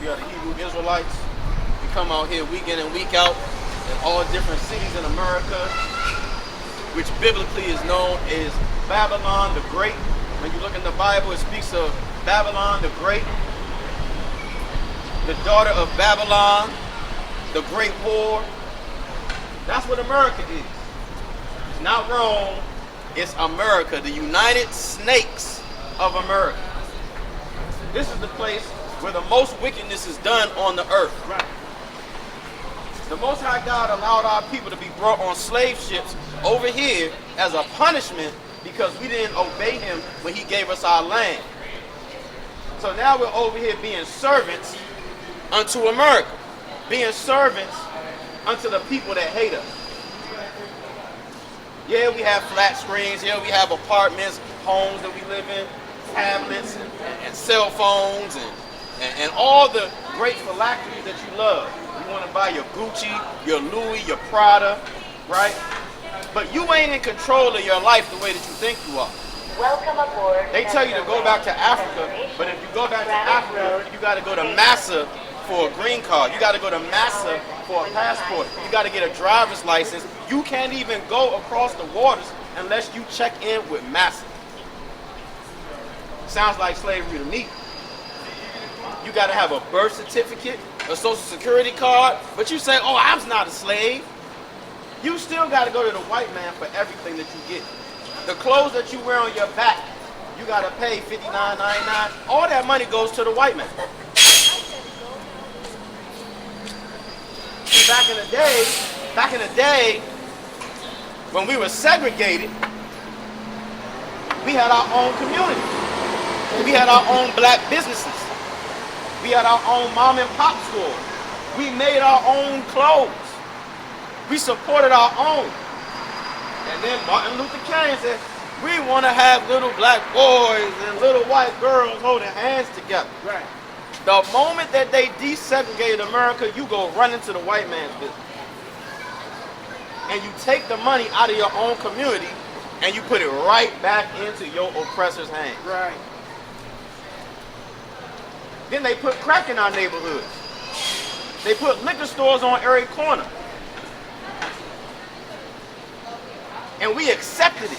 We are the Hebrew Israelites. We come out here week in and week out in all different cities in America, which biblically is known as Babylon the Great. When you look in the Bible, it speaks of Babylon the Great, the daughter of Babylon, the great whore. That's what America is. It's not Rome, it's America, the United Snakes of America. This is the place where the most wickedness is done on the earth. Right. The Most High God allowed our people to be brought on slave ships over here as a punishment because we didn't obey him when he gave us our land. So now we're over here being servants unto America, being servants unto the people that hate us. Yeah, we have flat screens. Yeah, we have apartments, homes that we live in, tablets and cell phones and all the great phylacteries that you love. You want to buy your Gucci, your Louis, your Prada, right? But you ain't in control of your life the way that you think you are. Welcome aboard. They tell you to go back to Africa, but if you go back to Africa, you got to go to Massa for a green card. You got to go to Massa for a passport. You got to get a driver's license. You can't even go across the waters unless you check in with Massa. Sounds like slavery to me. You got to have a birth certificate, a social security card, but you say, oh, I'm not a slave. You still got to go to the white man for everything that you get. The clothes that you wear on your back, you got to pay $59.99. All that money goes to the white man. See, back in the day, when we were segregated, we had our own community. We had our own black businesses. We had our own mom and pop stores. We made our own clothes. We supported our own. And then Martin Luther King said, we want to have little black boys and little white girls holding hands together. Right. The moment that they desegregated America, you go run into the white man's business. And you take the money out of your own community and you put it right back into your oppressor's hands. Right. Then they put crack in our neighborhoods. They put liquor stores on every corner. And we accepted it.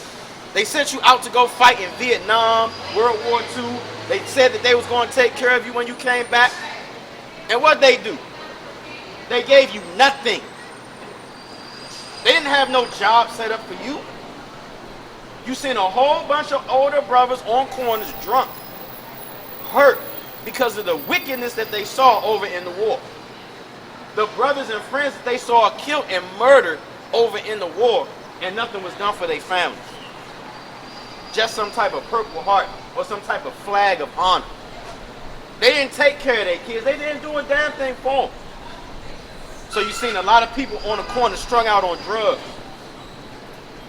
They sent you out to go fight in Vietnam, World War II. They said that they was going to take care of you when you came back. And what they do? They gave you nothing. They didn't have no job set up for you. You seen a whole bunch of older brothers on corners drunk, hurt because of the wickedness that they saw over in the war. The brothers and friends that they saw killed and murdered over in the war, and nothing was done for their families. Just some type of Purple Heart or some type of flag of honor. They didn't take care of their kids. They didn't do a damn thing for them. So you've seen a lot of people on the corner strung out on drugs.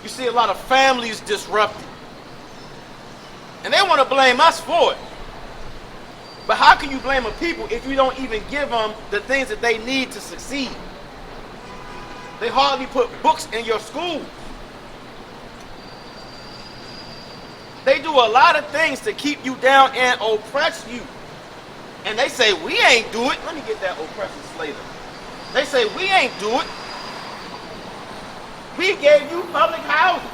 You see a lot of families disrupted. And they want to blame us for it. But how can you blame a people if you don't even give them the things that they need to succeed? They hardly put books in your schools. They do a lot of things to keep you down and oppress you. And they say, we ain't do it. Let me get that oppressive slavery. They say, we ain't do it. We gave you public housing.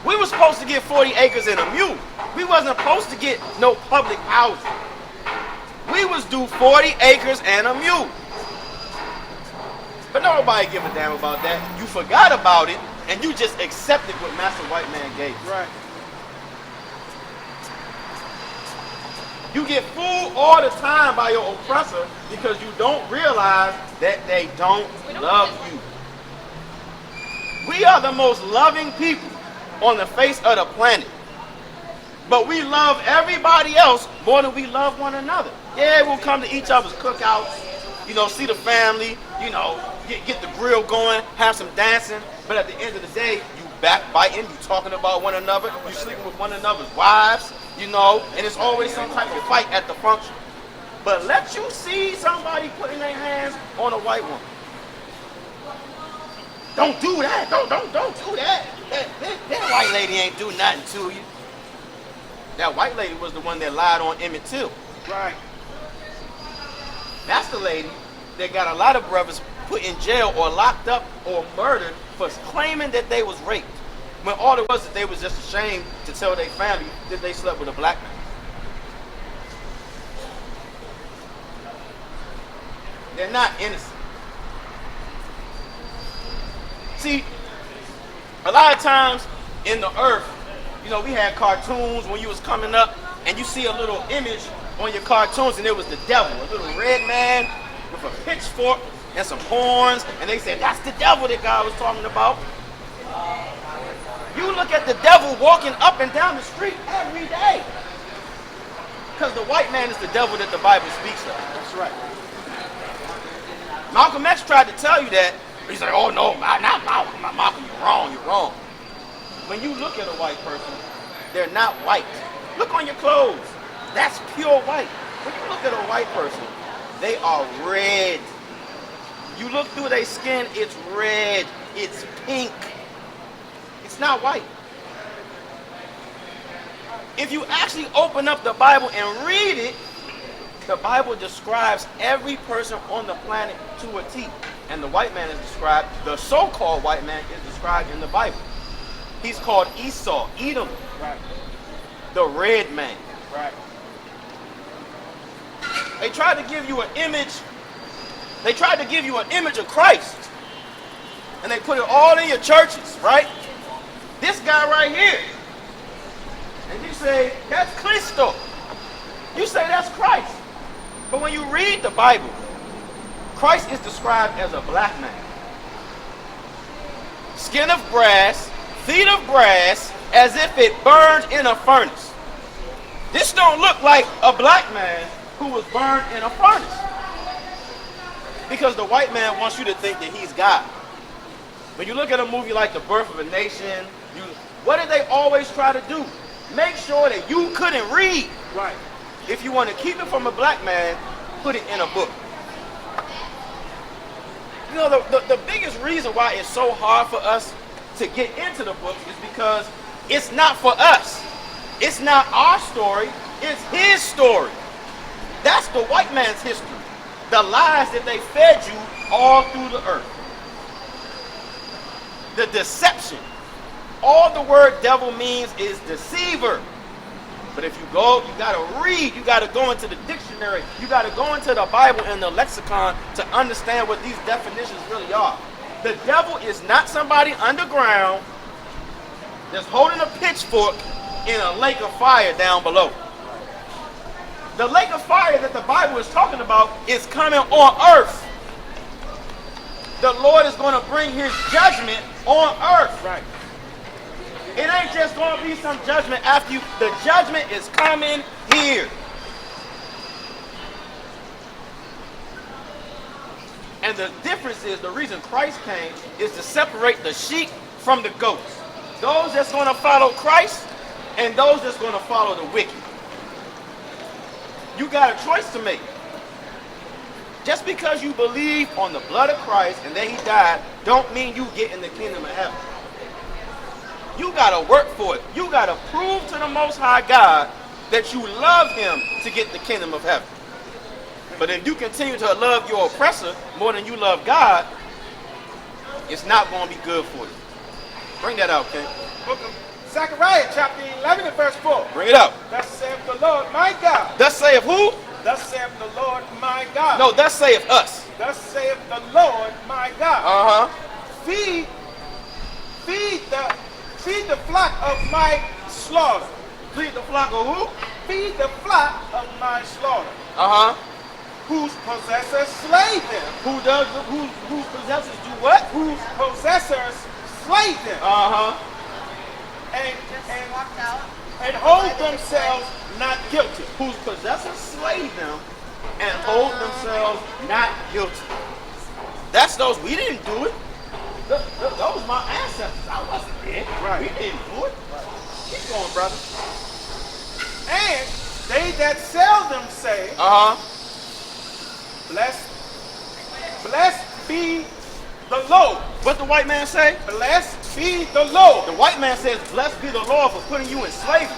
We were supposed to get 40 acres and a mule. We wasn't supposed to get no public housing. We was due 40 acres and a mule. But nobody give a damn about that. You forgot about it, and you just accepted what Master White Man gave you. Right. You get fooled all the time by your oppressor because you don't realize that they don't love you. We are the most loving people on the face of the planet. But we love everybody else more than we love one another. Yeah, we'll come to each other's cookouts, you know, see the family, you know, get the grill going, have some dancing. But at the end of the day, you backbiting, you talking about one another, you sleeping with one another's wives, you know, and it's always some type of fight at the function. But let you see somebody putting their hands on a white woman. Don't do that. Don't do that. That white lady ain't do nothing to you. That white lady was the one that lied on Emmett Till. Right. That's the lady that got a lot of brothers put in jail or locked up or murdered for claiming that they was raped. When all it was that they was just ashamed to tell their family that they slept with a black man. They're not innocent. See, a lot of times in the earth, you know, we had cartoons when you was coming up, and you see a little image on your cartoons, and it was the devil, a little red man with a pitchfork and some horns, and they said, that's the devil that God was talking about. You look at the devil walking up and down the street every day. Because the white man is the devil that the Bible speaks of. That's right. Malcolm X tried to tell you that. He's like, oh no, not Malcolm, you're wrong, you're wrong. When you look at a white person, they're not white. Look on your clothes. That's pure white. When you look at a white person, they are red. You look through their skin, it's red, it's pink. It's not white. If you actually open up the Bible and read it, the Bible describes every person on the planet to a T. And the white man is described, the so-called white man is described in the Bible. He's called Esau, Edom, Right. the red man. Right. They tried to give you an image. They tried to give you an image of Christ. And they put it all in your churches, right? This guy right here. And you say, that's Christo. You say that's Christ. But when you read the Bible, Christ is described as a black man. Skin of brass, feet of brass, as if it burned in a furnace. This don't look like a black man who was burned in a furnace. Because the white man wants you to think that he's God. When you look at a movie like The Birth of a Nation, what did they always try to do? Make sure that you couldn't read. Right. If you want to keep it from a black man, put it in a book. You know, the biggest reason why it's so hard for us to get into the book is because it's not for us. It's not our story, it's his story. That's the white man's history. The lies that they fed you all through the earth. The deception. All the word devil means is deceiver. But if you go, you got to read, you got to go into the dictionary, you got to go into the Bible and the lexicon to understand what these definitions really are. The devil is not somebody underground that's holding a pitchfork in a lake of fire down below. The lake of fire that the Bible is talking about is coming on earth. The Lord is going to bring his judgment on earth. Right. It ain't just going to be some judgment after you. The judgment is coming here. And the difference is, the reason Christ came is to separate the sheep from the goats. Those that's going to follow Christ and those that's going to follow the wicked. You got a choice to make. Just because you believe on the blood of Christ and that he died, don't mean you get in the kingdom of heaven. You got to work for it. You got to prove to the Most High God that you love him to get the kingdom of heaven. But if you continue to love your oppressor more than you love God, it's not going to be good for you. Bring that out, King. Book of Zechariah, chapter 11 and verse 4. Bring it out. Thus saith the Lord my God. Thus saith who? Thus saith the Lord my God. No, thus saith us. Thus saith the Lord my God. Uh-huh. Feed the flock of my slaughter. Feed the flock of who? Feed the flock of my slaughter. Uh-huh. Whose possessors slay them. Whose possessors do what? Whose possessors slay them. Uh-huh. And hold themselves not guilty. Whose possessors slay them and hold themselves not guilty. That's those. We didn't do it. Those my ancestors. I wasn't there. Right. We didn't do it. Keep going, brother. And they that sell them say, Uh-huh. Blessed be the Lord. What the white man say? Blessed be the Lord. The white man says, blessed be the Lord for putting you in slavery.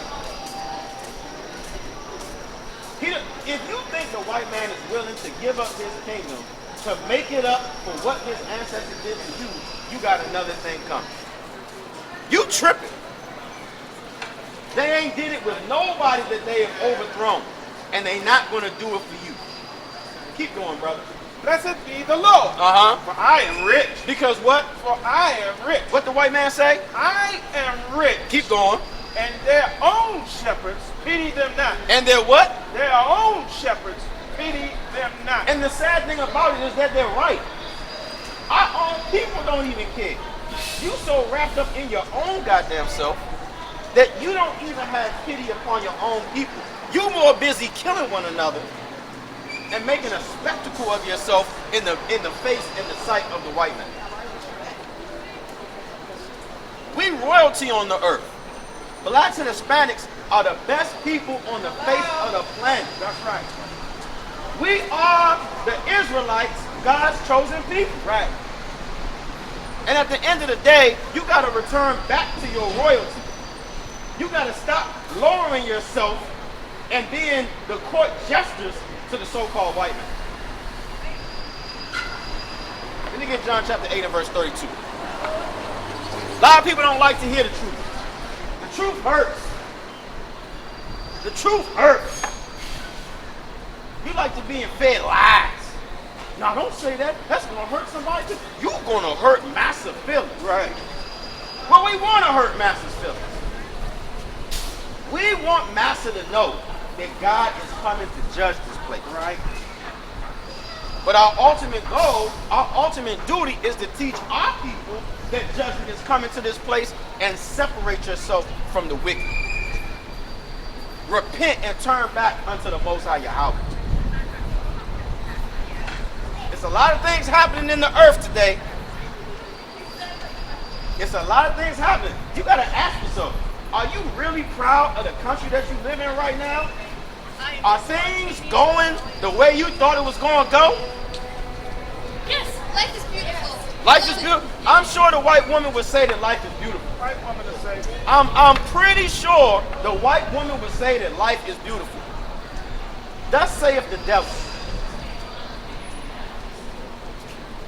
If you think the white man is willing to give up his kingdom to make it up for what his ancestors did to you, you got another thing coming. You tripping. They ain't did it with nobody that they have overthrown, and they not going to do it for you. Keep going, brother. Blessed be the Lord. For I am rich. Because what? For I am rich. What the white man say? I am rich. Keep going. And their own shepherds pity them not. And their what? Their own shepherds pity them not. And the sad thing about it is that they're right. Our own people don't even care. You so wrapped up in your own goddamn self that you don't even have pity upon your own people. You more busy killing one another and making a spectacle of yourself in the face and the sight of the white man. We royalty on the earth. Blacks and Hispanics are the best people on the face of the planet. That's right. We are the Israelites, God's chosen people. Right. And at the end of the day, you got to return back to your royalty. You got to stop lowering yourself and being the court jesters to the so-called white man. Let me get John chapter 8 and verse 32. A lot of people don't like to hear the truth. The truth hurts. The truth hurts. You like to be fed lies. Now don't say that. That's going to hurt somebody. You're going to hurt massive feelings. Right. Well, we want to hurt Master's feelings. We want Master to know that God is coming to judge this place. Right. But our ultimate goal, our ultimate duty is to teach our people that judgment is coming to this place and separate yourself from the wicked. Repent and turn back unto the Most High Yahweh. It's a lot of things happening in the earth today. It's a lot of things happening. You got to ask yourself, are you really proud of the country that you live in right now? Are things going the way you thought it was going to go? Yes, life is beautiful. Life is beautiful. I'm sure the white woman would say that life is beautiful. White woman to say. I'm pretty sure the white woman would say that life is beautiful. Thus saith the devil.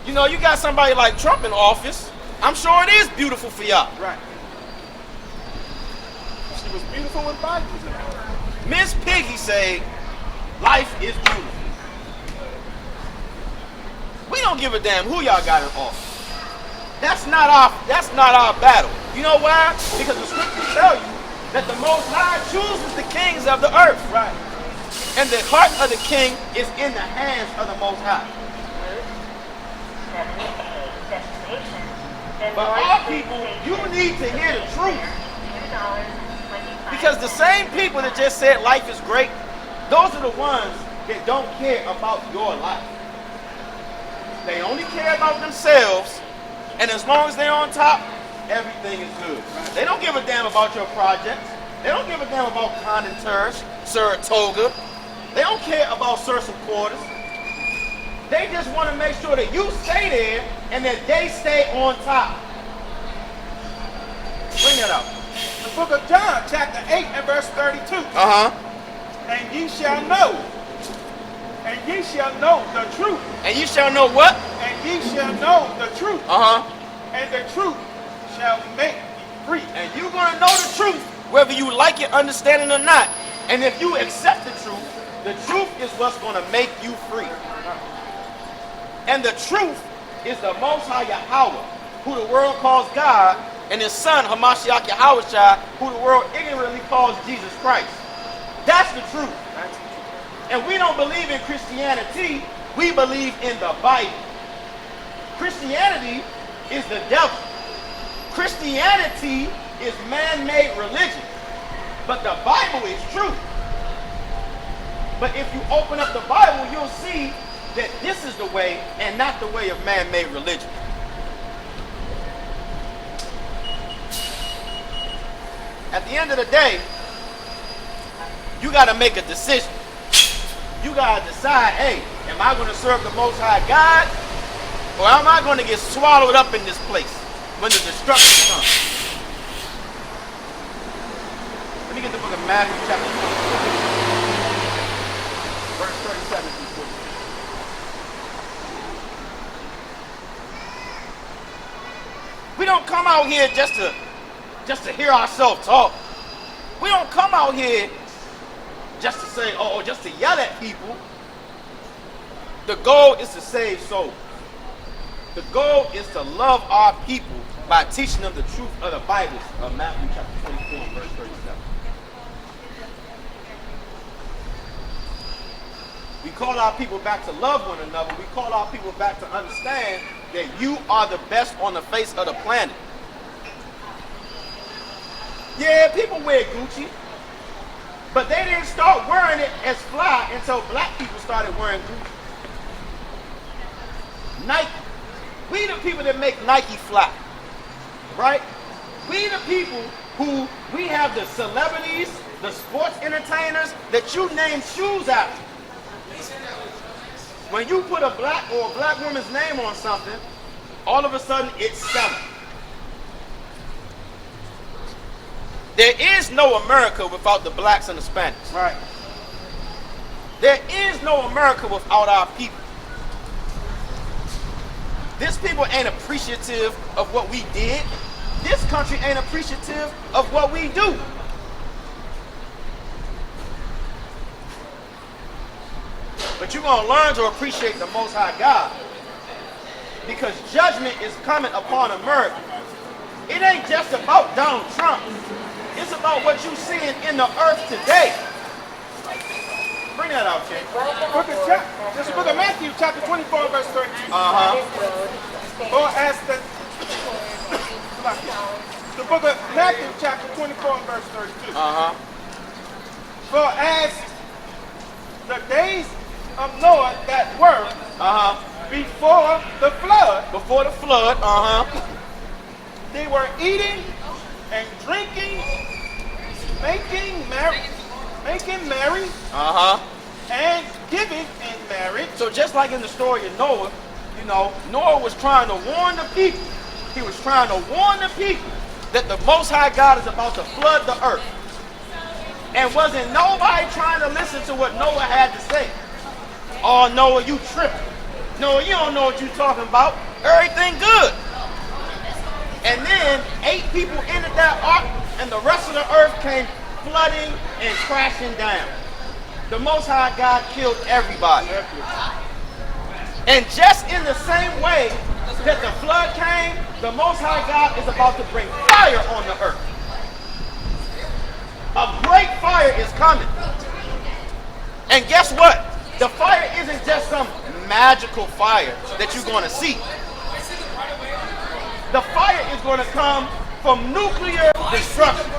You know, you got somebody like Trump in office. I'm sure it is beautiful for y'all. Right. She was beautiful when Biden was in office. Miss Piggy say, life is beautiful. We don't give a damn who y'all got in office. That's not our battle. You know why? Because the scriptures tell you that the Most High chooses the kings of the earth. Right. And the heart of the king is in the hands of the Most High. But our people, you need to hear the truth. Because the same people that just said life is great, those are the ones that don't care about your life. They only care about themselves, and as long as they're on top, everything is good. They don't give a damn about your projects. They don't give a damn about Condon Terrace, Saratoga. They don't care about Certain Quarters. They just want to make sure that you stay there and that they stay on top. Bring that out. The book of John, chapter 8 and verse 32. And ye shall know. And ye shall know the truth. And you shall know what? And ye shall know the truth. And the truth shall make you free. And you're going to know the truth, whether you like it, understand it or not. And if you accept the truth is what's going to make you free. And the truth is the Most High Yahweh, who the world calls God, and his son, Hamashiach Yahushua, who the world ignorantly calls Jesus Christ. That's the truth. And we don't believe in Christianity, we believe in the Bible. Christianity is the devil. Christianity is man-made religion. But the Bible is true. But if you open up the Bible, you'll see that this is the way and not the way of man-made religion. At the end of the day, you got to make a decision. You got to decide, hey, am I going to serve the Most High God, or am I going to get swallowed up in this place when the destruction comes? Let me get the book of Matthew chapter 24. verse 37 through 40. We don't come out here just to hear ourselves talk. We don't come out here just to say, just to yell at people. The goal is to save souls. The goal is to love our people by teaching them the truth of the Bible of Matthew chapter 24 and verse 37. We call our people back to love one another. We call our people back to understand that you are the best on the face of the planet. Yeah, people wear Gucci, but they didn't start wearing it as fly until black people started wearing Gucci. Nike. We the people that make Nike fly, right? We the people who, we have the celebrities, the sports entertainers that you name shoes after. When you put a black or a black woman's name on something, all of a sudden it's selling. There is no America without the blacks and the Spanish. Right. There is no America without our people. This people ain't appreciative of what we did. This country ain't appreciative of what we do. But you're going to learn to appreciate the Most High God, because judgment is coming upon America. It ain't just about Donald Trump. It's about what you're seeing in the earth today. Bring that out, Jay. This is the book of Matthew, chapter 24, verse 13. For as the book of Matthew, chapter 24, verse 32. For as the days of Noah that were before the flood. Before the flood, They were eating and drinking, making merry, and giving in marriage. So just like in the story of Noah, Noah was trying to warn the people. He was trying to warn the people that the Most High God is about to flood the earth. And wasn't nobody trying to listen to what Noah had to say. Oh, Noah, you tripping. Noah, you don't know what you're talking about. Everything good. And then 8 people entered that ark, and the rest of the earth came flooding and crashing down. The Most High God killed everybody. And just in the same way that the flood came, the Most High God is about to bring fire on the earth. A great fire is coming. And guess what? The fire isn't just some magical fire that you're going to see. The fire is going to come from nuclear destruction.